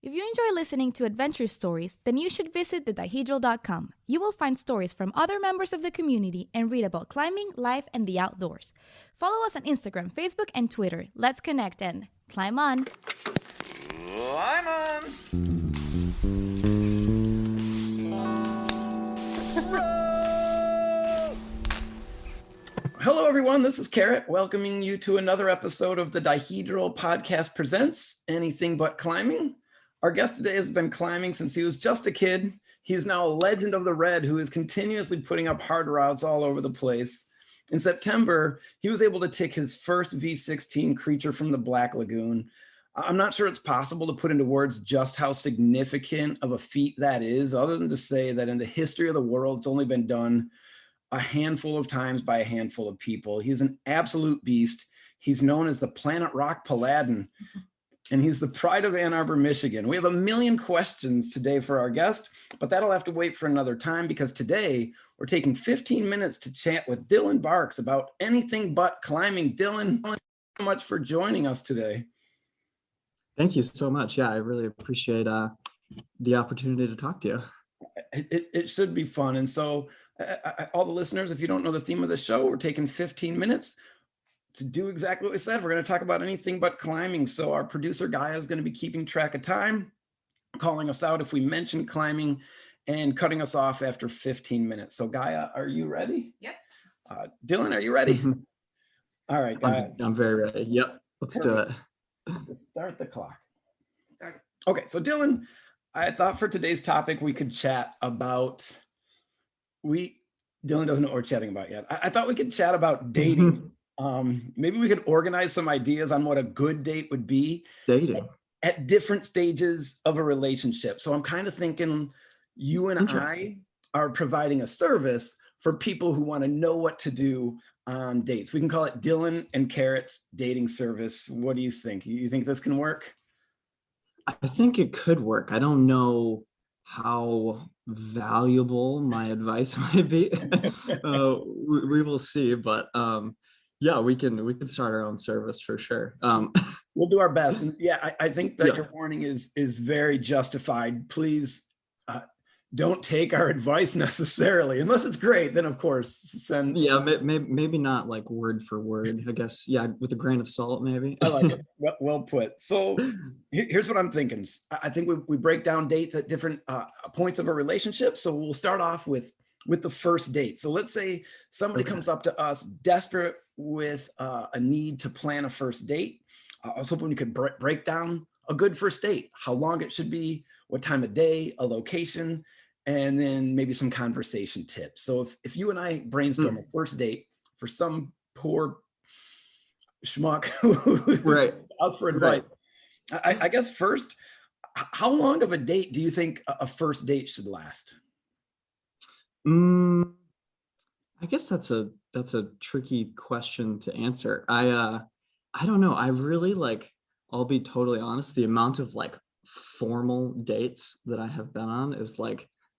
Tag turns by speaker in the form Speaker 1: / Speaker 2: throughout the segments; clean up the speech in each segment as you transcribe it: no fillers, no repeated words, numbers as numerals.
Speaker 1: If you enjoy listening to adventure stories, then you should visit thedihedral.com. You will find stories from other members of the community and read about climbing, life, and the outdoors. Follow us on Instagram, Facebook, and Twitter. Let's connect and climb on!
Speaker 2: Climb on! Hello, everyone. This is Carrot, welcoming you to another episode of the Dihedral Podcast Presents Anything But Climbing. Our guest today has been climbing since he was just a kid. He is now a legend of the red who is continuously putting up hard routes all over the place. In September, he was able to tick his first V16 creature from the Black Lagoon. I'm not sure it's possible to put into words just how significant of a feat that is, other than to say that in the history of the world, it's only been done a handful of times by a handful of people. He's an absolute beast. He's known as the Planet Rock Paladin, and he's the pride of Ann Arbor, Michigan. We have a million questions today for our guest, but that'll have to wait for another time because today we're taking 15 minutes to chat with Dylan BARKS about anything but climbing. Dylan, thank you so much for joining us today.
Speaker 3: Thank you so much. Yeah, I really appreciate the opportunity to talk to you.
Speaker 2: It should be fun. And so all the listeners, if you don't know the theme of the show, we're taking 15 minutes to do exactly what we said. We're going to talk about anything but climbing. So our producer Gaia is going to be keeping track of time, calling us out if we mention climbing, and cutting us off after 15 minutes. So Gaia, are you ready?
Speaker 4: Yep.
Speaker 2: Dylan, are you ready? All right, Gaia.
Speaker 3: I'm very ready. Yep, let's do it.
Speaker 2: Start the clock.
Speaker 4: Start it.
Speaker 2: Okay, so Dylan, I thought for today's topic we could chat about, Dylan doesn't know what we're chatting about yet. I thought we could chat about dating. Maybe we could organize some ideas on what a good date would be.
Speaker 3: Dating.
Speaker 2: At different stages of a relationship. So I'm kind of thinking you and I are providing a service for people who want to know what to do on dates. We can call it Dylan and Carrot's dating service. What do you think? You think this can work?
Speaker 3: I think it could work. I don't know how valuable my advice might be. We will see, but yeah, we can start our own service for sure.
Speaker 2: We'll do our best. And yeah, I think that your warning is very justified. Please don't take our advice necessarily, unless it's great. Then of course send.
Speaker 3: Yeah, maybe not like word for word. I guess with a grain of salt, maybe.
Speaker 2: I like it. Well put. So here's what I'm thinking. I think we break down dates at different points of a relationship. So we'll start off with the first date. So let's say somebody comes up to us desperate with a need to plan a first date. I was hoping we could break down a good first date, how long it should be, what time of day, a location, and then maybe some conversation tips. So if you and I brainstorm a first date for some poor schmuck who asks for advice, I guess first, how long of a date do you think a first date should last?
Speaker 3: I guess that's a tricky question to answer. I don't know. I really I'll be totally honest, the amount of formal dates that I have been on is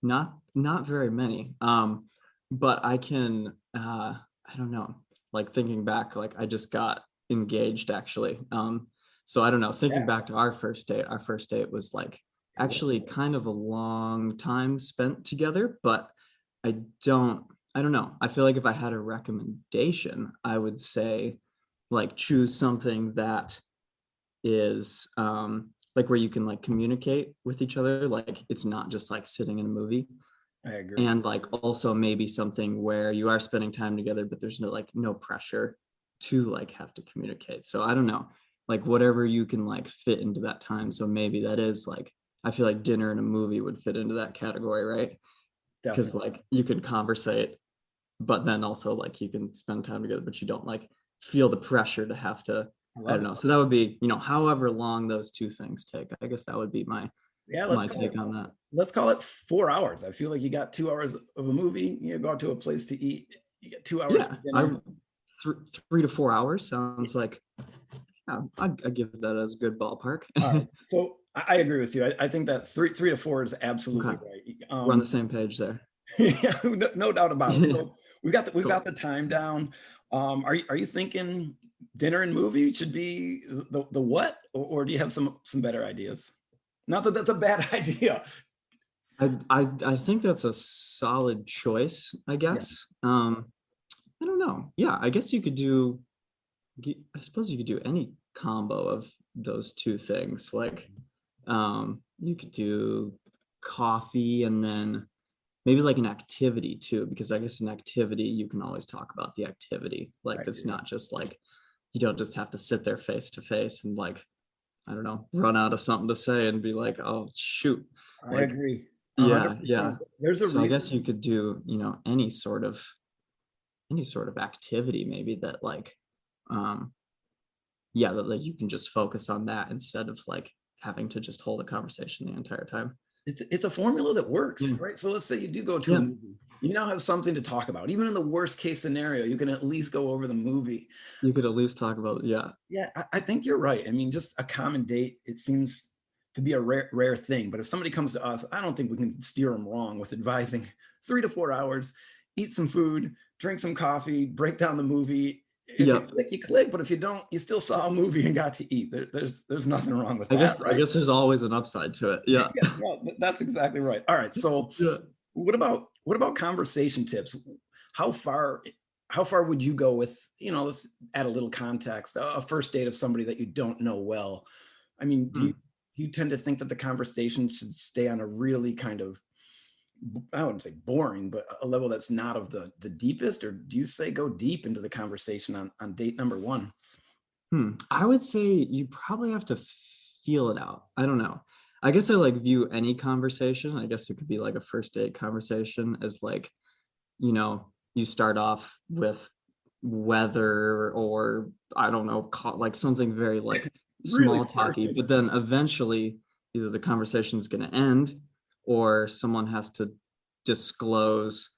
Speaker 3: not very many. But I can I don't know, thinking back, I just got engaged actually. So I don't know, thinking back to our first date was actually kind of a long time spent together, but I don't know. I feel like if I had a recommendation, I would say choose something that is where you can communicate with each other. It's not just sitting in a movie.
Speaker 2: I agree.
Speaker 3: And also maybe something where you are spending time together, but there's no pressure to have to communicate. So I don't know, whatever you can fit into that time. So maybe that is I feel like dinner and a movie would fit into that category, right? Because you can conversate, but then also you can spend time together, but you don't feel the pressure to have to. I don't know. So that would be, however long those two things take. I guess that would be my take on that.
Speaker 2: Let's call it 4 hours. I feel like you got 2 hours of a movie. You go out to a place to eat. You get 2 hours.
Speaker 3: Yeah, 3 to 4 hours sounds like. I give that as a good ballpark.
Speaker 2: All right. So I agree with you. I think that 3 to 4 is absolutely right.
Speaker 3: We're on the same page there.
Speaker 2: Yeah, no doubt about it. So we've got the time down. Are you thinking dinner and movie should be the what, or do you have some better ideas? Not that that's a bad idea.
Speaker 3: I think that's a solid choice, I
Speaker 2: Yeah,
Speaker 3: guess. I don't know. Yeah, I guess you could do, I suppose you could do any combo of those two things. Like, you could do coffee and then maybe like an activity too, because I guess an activity, you can always talk about the activity. Like,
Speaker 2: right.
Speaker 3: it's not just like, you don't just have to sit there face to face and like, I don't know, run out of something to say and be like, oh, shoot.
Speaker 2: I
Speaker 3: Like,
Speaker 2: agree.
Speaker 3: yeah, yeah.
Speaker 2: 100%. There's a
Speaker 3: So I
Speaker 2: reason.
Speaker 3: guess you could do, any sort of activity maybe that like, um, yeah, that like you can just focus on that instead of like having to just hold a conversation the entire time.
Speaker 2: It's a formula that works,
Speaker 3: Yeah.
Speaker 2: right? So let's say you do go to a
Speaker 3: Yeah.
Speaker 2: movie. You now have something to talk about. Even in the worst case scenario, you can at least go over the movie.
Speaker 3: You could at least talk about, yeah.
Speaker 2: Yeah, I think you're right. I mean, just a common date, it seems to be a rare thing. But if somebody comes to us, I don't think we can steer them wrong with advising 3 to 4 hours, eat some food, drink some coffee, break down the movie. If you
Speaker 3: Yeah.
Speaker 2: click, you click. But if you don't, you still saw a movie and got to eat. There's nothing wrong with
Speaker 3: I
Speaker 2: that,
Speaker 3: guess I
Speaker 2: right?
Speaker 3: guess there's always an upside to it. Yeah.
Speaker 2: Yeah, no, that's exactly right. All right. So
Speaker 3: Yeah.
Speaker 2: what about conversation tips? How far how far would you go with, let's add a little context, a first date of somebody that you don't know well? I mean,
Speaker 3: Hmm.
Speaker 2: do you tend to think that the conversation should stay on a really kind of, I wouldn't say boring, but a level that's not of the deepest, or do you say go deep into the conversation on date number one?
Speaker 3: I would say you probably have to feel it out. I don't know. I guess I like view any conversation. I guess it could be like a first date conversation as like, you start off with weather or I don't know, like something very like
Speaker 2: Really
Speaker 3: small talky,
Speaker 2: surface.
Speaker 3: but then eventually either the conversation is going to end or someone has to disclose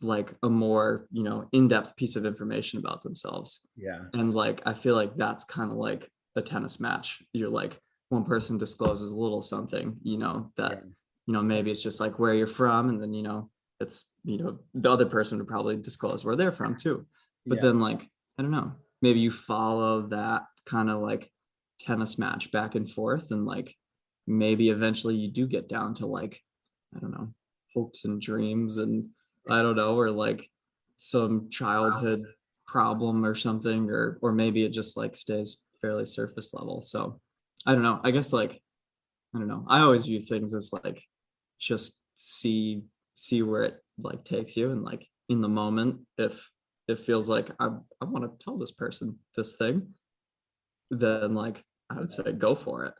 Speaker 3: like a more, in-depth piece of information about themselves.
Speaker 2: Yeah.
Speaker 3: And like, I feel like that's kind of like a tennis match. You're like, one person discloses a little something,
Speaker 2: Yeah.
Speaker 3: that, maybe it's just like where you're from. And then, it's, the other person would probably disclose where they're from too. But
Speaker 2: Yeah.
Speaker 3: then like, I don't know, maybe you follow that kind of like tennis match back and forth. And like, maybe eventually you do get down to like, I don't know, hopes and dreams and I don't know, or like some childhood problem or something, or maybe it just like stays fairly surface level. So I don't know. I guess like, I don't know. I always view things as like just see where it like takes you and like in the moment, if it feels like I want to tell this person this thing, then like I would say go for it.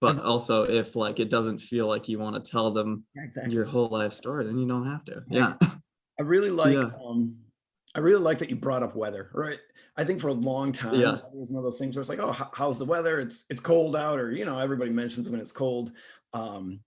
Speaker 3: But
Speaker 2: I've-
Speaker 3: also if like it doesn't feel like you want to tell them
Speaker 2: yeah, exactly.
Speaker 3: your whole life story, then you don't have to.
Speaker 2: I
Speaker 3: Yeah.
Speaker 2: I really like
Speaker 3: Yeah.
Speaker 2: I really like that you brought up weather, right? I think for a long time
Speaker 3: Yeah.
Speaker 2: it was one of those things where it's like, oh, how's the weather? It's cold out, or everybody mentions when it's cold. Um,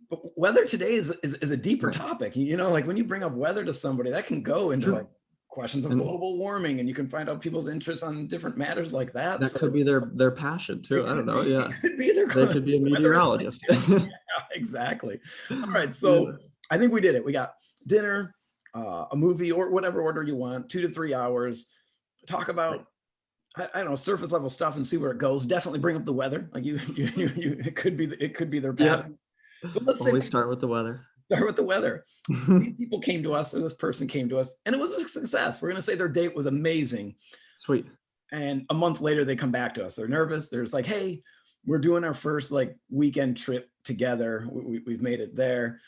Speaker 2: but weather today is a deeper
Speaker 3: Right.
Speaker 2: topic. Like when you bring up weather to somebody, that can go into like
Speaker 3: True.
Speaker 2: questions of
Speaker 3: And
Speaker 2: global warming, and you can find out people's interests on different matters like that.
Speaker 3: that could
Speaker 2: So
Speaker 3: be their passion too.
Speaker 2: it
Speaker 3: I don't
Speaker 2: could
Speaker 3: know.
Speaker 2: be
Speaker 3: Yeah.
Speaker 2: it could be their
Speaker 3: They could be a
Speaker 2: weather is my
Speaker 3: meteorologist.
Speaker 2: passion. Yeah, exactly. All right,
Speaker 3: Yeah.
Speaker 2: so I think we did it. We got dinner, a movie, or whatever order you want, 2 to 3 hours. Talk
Speaker 3: Right.
Speaker 2: about I don't know, surface level stuff and see where it goes. Definitely bring up the weather. Like it could be their
Speaker 3: Yeah.
Speaker 2: passion. So let's say
Speaker 3: Always start with the weather.
Speaker 2: start with the weather. These people came to us, or this person came to us, and it was a success. We're gonna say their date was amazing.
Speaker 3: Sweet.
Speaker 2: And a month later, they come back to us. They're nervous. They're just like, hey, we're doing our first like weekend trip together. We've made it there.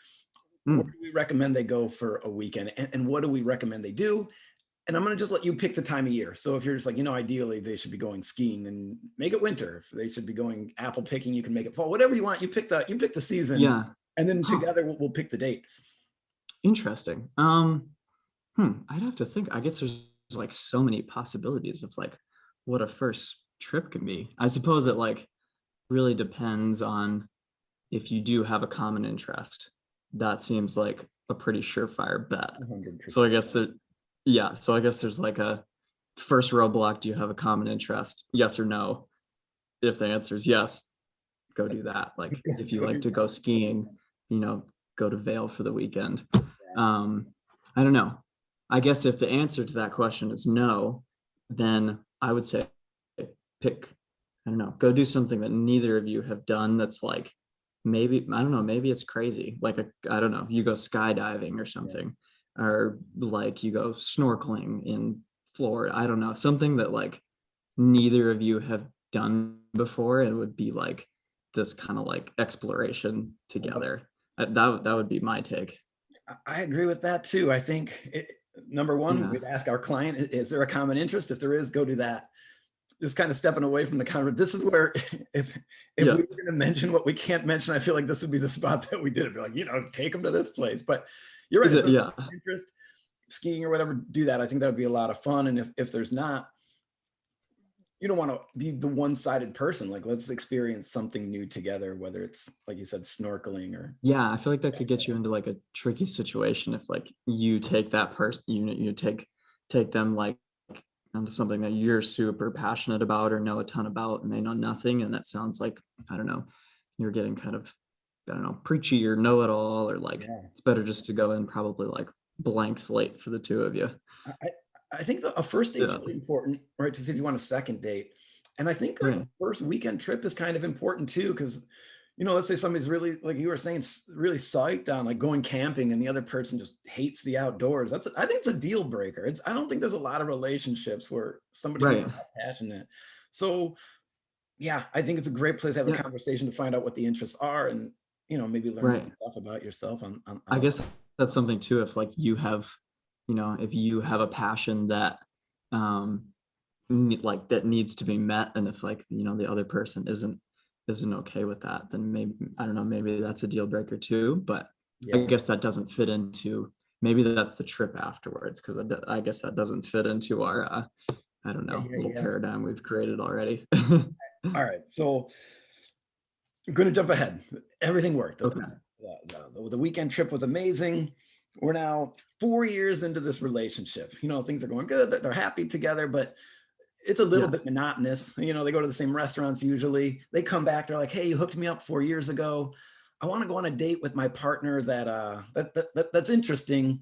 Speaker 2: Where
Speaker 3: Mm.
Speaker 2: do we recommend they go for a weekend? And what do we recommend they do? And I'm going to just let you pick the time of year. So if you're just like, ideally they should be going skiing, and make it winter. If they should be going apple picking, you can make it fall. Whatever you want, you pick the season,
Speaker 3: Yeah.
Speaker 2: and then
Speaker 3: Huh.
Speaker 2: together we'll pick the date.
Speaker 3: Interesting. I'd have to think. I guess there's like so many possibilities of like what a first trip can be. I suppose it like really depends on if you do have a common interest. That seems like a pretty surefire bet.
Speaker 2: 100%.
Speaker 3: So I guess that, yeah. So I guess there's like a first roadblock. Do you have a common interest? Yes or no? If the answer is yes, go do that. Like if you
Speaker 2: Go
Speaker 3: like
Speaker 2: do
Speaker 3: to go skiing, go to Vail for the weekend. I don't know. I guess if the answer to that question is no, then I would say pick, I don't know, go do something that neither of you have done that's like maybe, I don't know, maybe it's crazy. Like I don't know, you go skydiving or something, or like you go snorkeling in Florida. I don't know, something that like neither of you have done before, and it would be like this kind of like exploration together. That would be my take.
Speaker 2: I agree with that too. I think number one,
Speaker 3: Yeah.
Speaker 2: we'd ask our client, is there a common interest? If there is, go do that. Just kind of stepping away from the conversation. This is where if we were going to mention what we can't mention, I feel like this would be the spot that we did it. Be like, take them to this place. But you're right. If there's interest, skiing or whatever, do that. I think that would be a lot of fun. And if there's not, you don't want to be the one-sided person. Like, let's experience something new together, whether it's, like you said, snorkeling or.
Speaker 3: Yeah, I feel like that could get you into like a tricky situation if like you take that person, you take them like onto something that you're super passionate about or know a ton about, and they know nothing, and that sounds like, I don't know, you're getting kind of, I don't know, preachy or know-it-all, or like it's better just to go in probably like blank slate for the two of you.
Speaker 2: I think a first date is really important, right? To see if you want a second date. And I think like the first weekend trip is kind of important too, because, let's say somebody's really, like you were saying, really psyched on like going camping, and the other person just hates the outdoors. I think it's a deal breaker. I don't think there's a lot of relationships where somebody can be that passionate. So yeah, I think it's a great place to have a conversation to find out what the interests are, and, maybe learn some stuff about yourself on
Speaker 3: I guess that's something too. If like you have, if you have a passion that, like that needs to be met, and if like, the other person isn't okay with that, then maybe, I don't know, maybe that's a deal breaker too. But I guess that doesn't fit into, maybe that's the trip afterwards, because I guess that doesn't fit into our I don't know, little paradigm we've created already.
Speaker 2: All right, so I'm going to jump ahead. Everything worked.
Speaker 3: Okay.
Speaker 2: The weekend trip was amazing. We're now 4 years into this relationship. Things are going good. They're happy together, but it's a little bit monotonous. They go to the same restaurants usually. They come back. They're like, "Hey, you hooked me up 4 years ago. I want to go on a date with my partner that's interesting.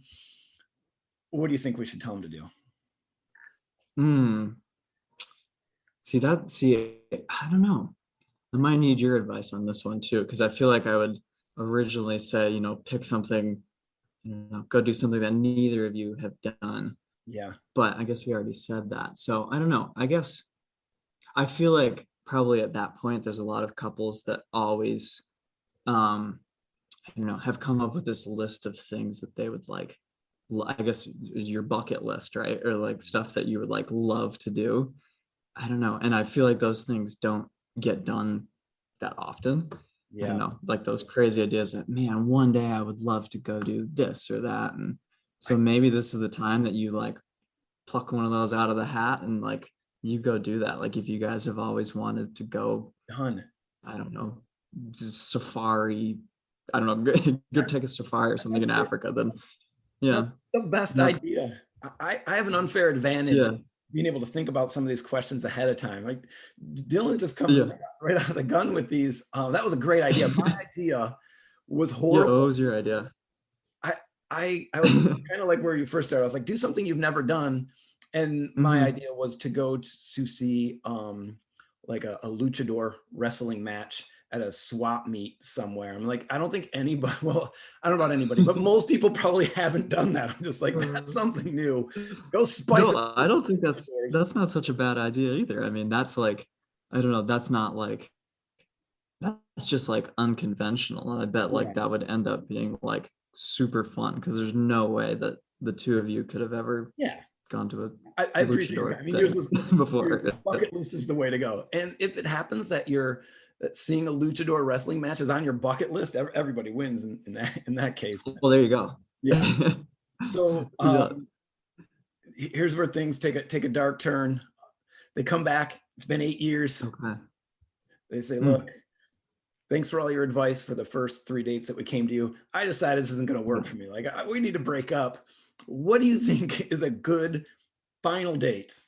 Speaker 2: What do you think we should tell them to do?"
Speaker 3: See, I don't know. I might need your advice on this one too, because I feel like I would originally say, pick something, go do something that neither of you have done.
Speaker 2: Yeah.
Speaker 3: But I guess we already said that. So I don't know. I guess I feel like probably at that point, there's a lot of couples that always, have come up with this list of things that they would like, I guess your bucket list, right? Or like stuff that you would like love to do. I don't know. And I feel like those things don't get done that often. I don't know, like those crazy ideas that, man, one day I would love to go do this or that. And so maybe this is the time that you like pluck one of those out of the hat and like you go do that. Like if you guys have always wanted to go, I don't know, safari, I don't know, go take a safari or something in Africa, then
Speaker 2: that's the best idea. I have an unfair advantage being able to think about some of these questions ahead of time. Like Dylan just comes right out of the gun with these. That was a great idea. My idea was horrible.
Speaker 3: What was your idea?
Speaker 2: I was kind of like where you first started. I was like, do something you've never done. And my idea was to go to see like a luchador wrestling match at a swap meet somewhere. I'm like, I don't think anybody, well, I don't know about anybody, but most people probably haven't done that. I'm just like, that's something new. Go spice it.
Speaker 3: I don't think that's not such a bad idea either. I mean, that's like, I don't know, that's not like, that's just like unconventional. And I bet like that would end up being like super fun, because there's no way that the two of you could have ever gone to
Speaker 2: I appreciate it. I mean, yours was
Speaker 3: before.
Speaker 2: Bucket list is the way to go. And if it happens that that seeing a luchador wrestling match is on your bucket list, everybody wins in that case.
Speaker 3: Well, there you go.
Speaker 2: Yeah. So here's where things take a dark turn. They come back. It's been 8 years.
Speaker 3: Okay.
Speaker 2: They say, look, thanks for all your advice for the first 3 dates that we came to you. I decided this isn't going to work for me. Like, we need to break up. What do you think is a good final date?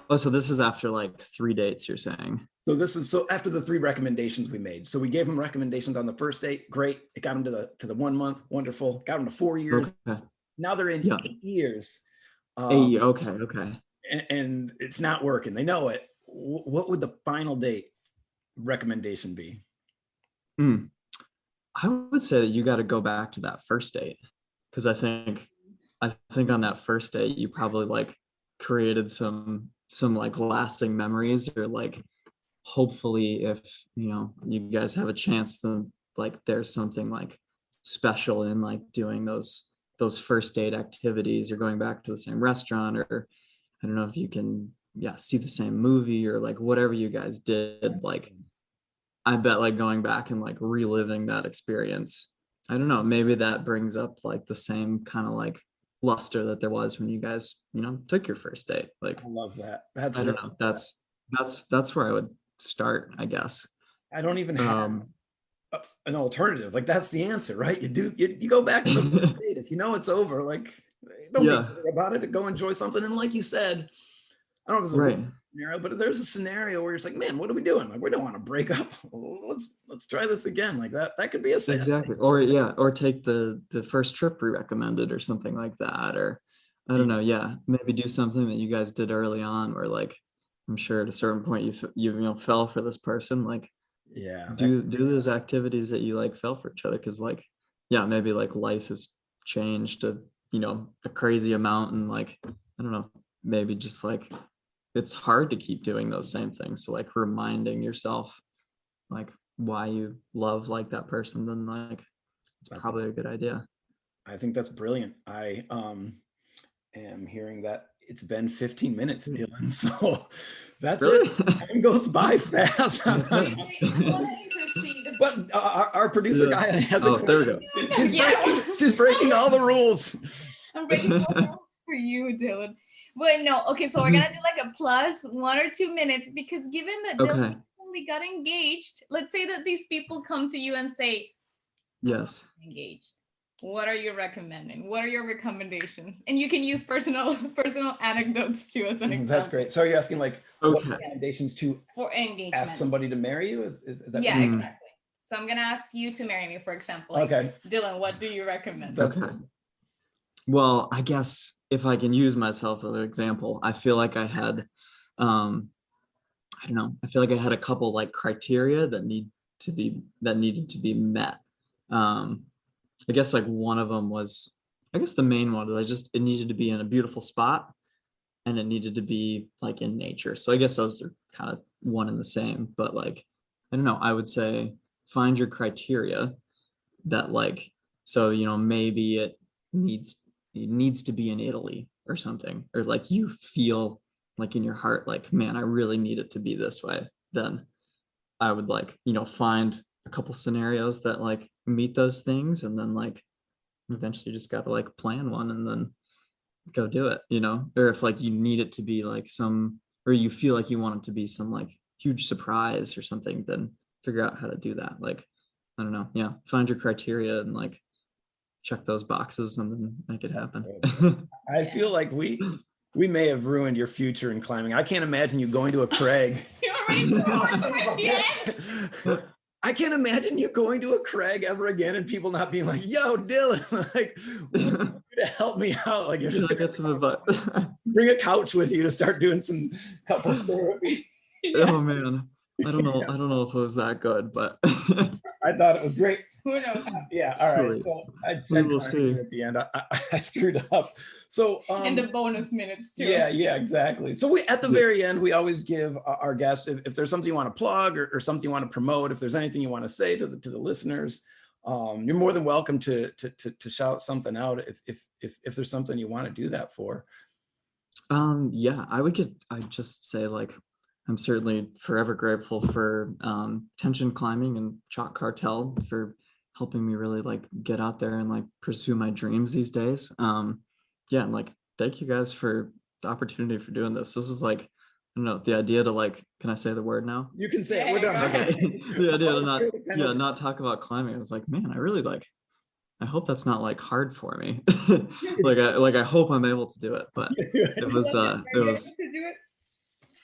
Speaker 3: Oh, so this is after like 3 dates, you're saying?
Speaker 2: So after the 3 recommendations we made. So we gave them recommendations on the first date. Great. It got them to the 1 month. Wonderful. Got them to 4 years.
Speaker 3: Okay.
Speaker 2: Now they're in 8 years.
Speaker 3: Okay.
Speaker 2: And it's not working. They know it. What would the final date recommendation be?
Speaker 3: Mm. I would say that you got to go back to that first date, because I think on that first date you probably like created some like lasting memories, or like hopefully if you guys have a chance, then like there's something like special in like doing those first date activities, or going back to the same restaurant, or I don't know if you can see the same movie, or like whatever you guys did. Like I bet like going back and like reliving that experience, I don't know, maybe that brings up like the same kind of like luster that there was when you guys, took your first date. Like
Speaker 2: I love that. That's
Speaker 3: I
Speaker 2: it.
Speaker 3: don't know. That's where I would start, I guess.
Speaker 2: I don't even have
Speaker 3: Um,
Speaker 2: an alternative. Like that's the answer, right? You go back to the first date. If you know it's over, like don't be
Speaker 3: yeah,
Speaker 2: bitter about it. Go enjoy something. And like you said, I don't know if it's a
Speaker 3: right.
Speaker 2: real scenario, but if there's a scenario where you're just like, man, what are we doing? Like we don't want to break up. Let's try this again. Like that could be a sad
Speaker 3: Exactly.
Speaker 2: thing.
Speaker 3: Or take the first trip we recommended, or something like that. Or I don't know. Yeah, maybe do something that you guys did early on, where like I'm sure at a certain point you fell for this person. Like
Speaker 2: Yeah.
Speaker 3: do those activities that you like fell for each other, because like maybe like life has changed a crazy amount, and like I don't know, maybe just like it's hard to keep doing those same things. So like reminding yourself like why you love like that person, then like it's probably a good idea.
Speaker 2: I think that's brilliant. I am hearing that it's been 15 minutes, Dylan. So that's it.
Speaker 3: Really?
Speaker 2: Time goes by fast.
Speaker 1: Wait, I want to intercede.
Speaker 2: But our producer
Speaker 3: Yeah.
Speaker 2: Gaia has a
Speaker 3: There we go.
Speaker 2: question. She's breaking all the rules.
Speaker 1: I'm breaking all the rules for you, Dylan. But no, okay, so we're gonna do like a plus 1 or 2 minutes, because given that Dylan only got engaged, let's say that these people come to you and say,
Speaker 3: Yes.
Speaker 1: engaged. What are you recommending? What are your recommendations? And you can use personal anecdotes too as an example.
Speaker 2: That's great. So you're asking like what recommendations for engagement? Ask somebody to marry you? Is that
Speaker 1: exactly. So I'm gonna ask you to marry me, for example. Like, okay. Dylan, what do you recommend?
Speaker 3: Well, I guess if I can use myself as an example, I feel like I had I don't know, I feel like I had a couple like criteria that needed to be met. I guess like one of them was, I guess the main one was it needed to be in a beautiful spot, and it needed to be like in nature. So I guess those are kind of one and the same, but like, I don't know, I would say find your criteria that like, so, maybe it needs to be in Italy or something, or like you feel like in your heart, like, man, I really need it to be this way. Then I would like, find a couple scenarios that like meet those things, and then like eventually you just got to like plan one and then go do it, or if like you need it to be like or you feel like you want it to be some like huge surprise or something, then figure out how to do that. Like, I don't know. Yeah. Find your criteria and like check those boxes and then make it happen.
Speaker 2: I feel like we may have ruined your future in climbing. I can't imagine you going to a crag. I can't imagine you going to a crag ever again and people not being like, yo, Dylan, like, to help me out. Like, you're just gonna
Speaker 3: get some advice.
Speaker 2: Bring a couch with you to start doing some couples therapy.
Speaker 3: Oh man, I don't know if it was that good, but
Speaker 2: I thought it was great.
Speaker 1: Who knows?
Speaker 2: Yeah. All right. So I said at the end, I screwed up. So
Speaker 1: in the bonus minutes too.
Speaker 2: Yeah, exactly. So at the very end, we always give our guests, if there's something you want to plug or something you want to promote, if there's anything you want to say to the listeners, you're more than welcome to shout something out if there's something you want to do that for.
Speaker 3: Yeah, I'd just say like I'm certainly forever grateful for Tension Climbing and Chalk Cartel for helping me really like get out there and like pursue my dreams these days. Yeah, and like thank you guys for the opportunity for doing this. This is like, I don't know, the idea to like, can I say the word now?
Speaker 2: You can say it. We're done.
Speaker 3: Okay. The idea to not talk about climbing. I was like, man, I really like, I hope that's not like hard for me. I hope I'm able to do it, but it was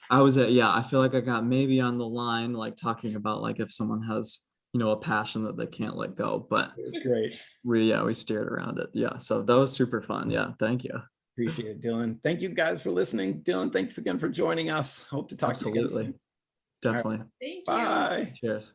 Speaker 3: I feel like I got maybe on the line, like talking about like if someone has, a passion that they can't let go, but
Speaker 2: it's great.
Speaker 3: We steered around it. Yeah. So that was super fun. Yeah. Thank you.
Speaker 2: Appreciate it, Dylan. Thank you guys for listening. Dylan, thanks again for joining us. Hope to talk to you again soon.
Speaker 3: Definitely.
Speaker 1: Thank you.
Speaker 2: Bye.
Speaker 3: Cheers.